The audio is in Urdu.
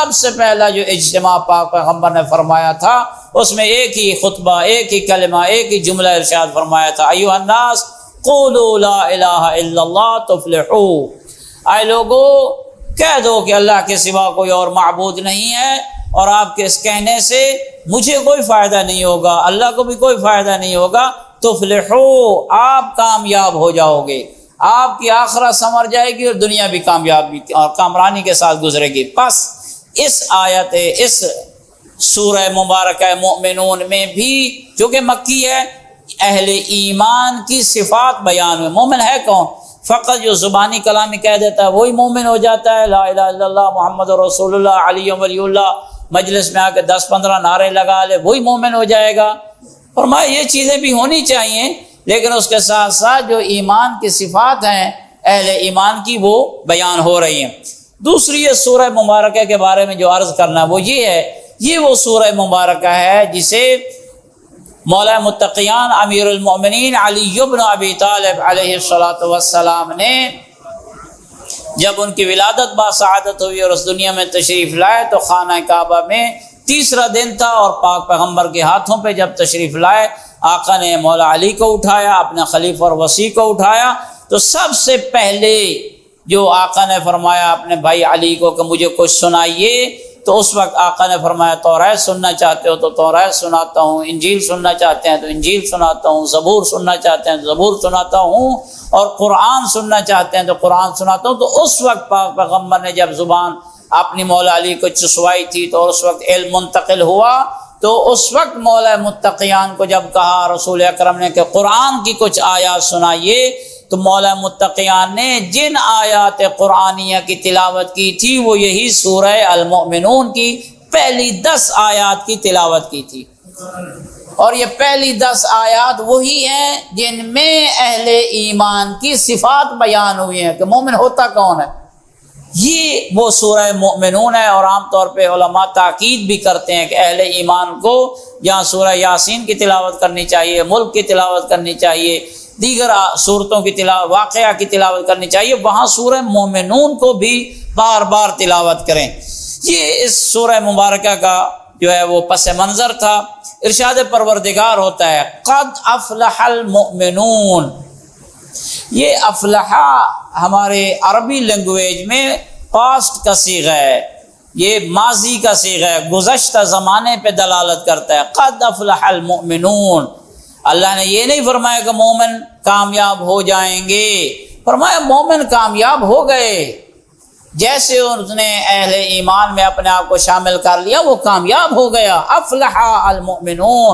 سب سے پہلا جو اجتماع پاک پیغمبر نے فرمایا تھا اس میں ایک ہی خطبہ، ایک ہی کلمہ، ایک ہی جملہ ارشاد فرمایا تھا، ایھا الناس قولوا لا الہ الا اللہ تفلحوا، اے لوگو کہہ دو کہ اللہ کے سوا کوئی اور معبود نہیں ہے، اور آپ کے اس کہنے سے مجھے کوئی فائدہ نہیں ہوگا، اللہ کو بھی کوئی فائدہ نہیں ہوگا، تفلحوا، آپ کامیاب ہو جاؤ گے، آپ کی آخرت سنور جائے گی اور دنیا بھی کامیابی اور کامرانی کے ساتھ گزرے گی۔ پس اس آیت، اس سورہ مبارکہ مومنون میں بھی جو کہ مکی ہے، اہل ایمان کی صفات بیان ہوئے۔ مومن ہے کون؟ فقط جو زبانی کلامی کہہ دیتا ہے وہی مومن ہو جاتا ہے، لا الہ الا اللہ محمد رسول اللہ علی ولی اللہ، مجلس میں آ کے 10-15 نعرے لگا لے وہی مومن ہو جائے گا۔ فرمایا یہ چیزیں بھی ہونی چاہیے، لیکن اس کے ساتھ ساتھ جو ایمان کی صفات ہیں اہل ایمان کی وہ بیان ہو رہی ہیں۔ دوسری یہ سورہ مبارکہ کے بارے میں جو عرض کرنا وہ یہ ہے، یہ وہ سورہ مبارکہ ہے جسے مولا متقیان امیر المؤمنین علی بن ابی طالب علیہ الصلوۃ والسلام نے جب ان کی ولادت باسعادت ہوئی اور اس دنیا میں تشریف لائے تو خانہ کعبہ میں تیسرا دن تھا، اور پاک پیغمبر کے ہاتھوں پہ جب تشریف لائے آقا نے مولا علی کو اٹھایا، اپنے خلیفہ اور وصی کو اٹھایا، تو سب سے پہلے جو آقا نے فرمایا اپنے بھائی علی کو کہ مجھے کچھ سنائیے، تو اس وقت آقا نے فرمایا توریت سننا چاہتے ہو تو توریت سناتا ہوں، انجیل سننا چاہتے ہیں تو انجیل سناتا ہوں، زبور سننا چاہتے ہیں تو زبور سناتا ہوں، اور قرآن سننا چاہتے ہیں تو قرآن سناتا ہوں۔ تو اس وقت پاک پیغمبر نے جب زبان اپنی مولا علی کو چسوائی تھی تو اس وقت علم منتقل ہوا، تو اس وقت مولا متقیان کو جب کہا رسول اکرم نے کہ قرآن کی کچھ آیات سنائیے، تو مولا متقیان نے جن آیات قرآنیہ کی تلاوت کی تھی وہ یہی سورہ المؤمنون کی پہلی 10 آیات کی تلاوت کی تھی، اور یہ پہلی 10 آیات وہی ہیں جن میں اہل ایمان کی صفات بیان ہوئی ہیں کہ مومن ہوتا کون ہے۔ یہ وہ سورہ مومنون ہے، اور عام طور پہ علماء تاکید بھی کرتے ہیں کہ اہل ایمان کو جہاں سورہ یاسین کی تلاوت کرنی چاہیے، ملک کی تلاوت کرنی چاہیے، دیگر صورتوں کی تلاوت، واقعہ کی تلاوت کرنی چاہیے، وہاں سورہ مومنون کو بھی بار بار تلاوت کریں۔ یہ اس سورہ مبارکہ کا جو ہے وہ پس منظر تھا۔ ارشاد پروردگار ہوتا ہے قد افلح المؤمنون، یہ افلحہ ہمارے عربی لینگویج میں پاسٹ کا صیغہ ہے، یہ ماضی کا صیغہ ہے، گزشتہ زمانے پہ دلالت کرتا ہے۔ قد افلح المؤمنون، اللہ نے یہ نہیں فرمایا کہ مومن کامیاب ہو جائیں گے، فرمایا مومن کامیاب ہو گئے، جیسے اس نے اہل ایمان میں اپنے آپ کو شامل کر لیا وہ کامیاب ہو گیا۔ افلح المؤمنون،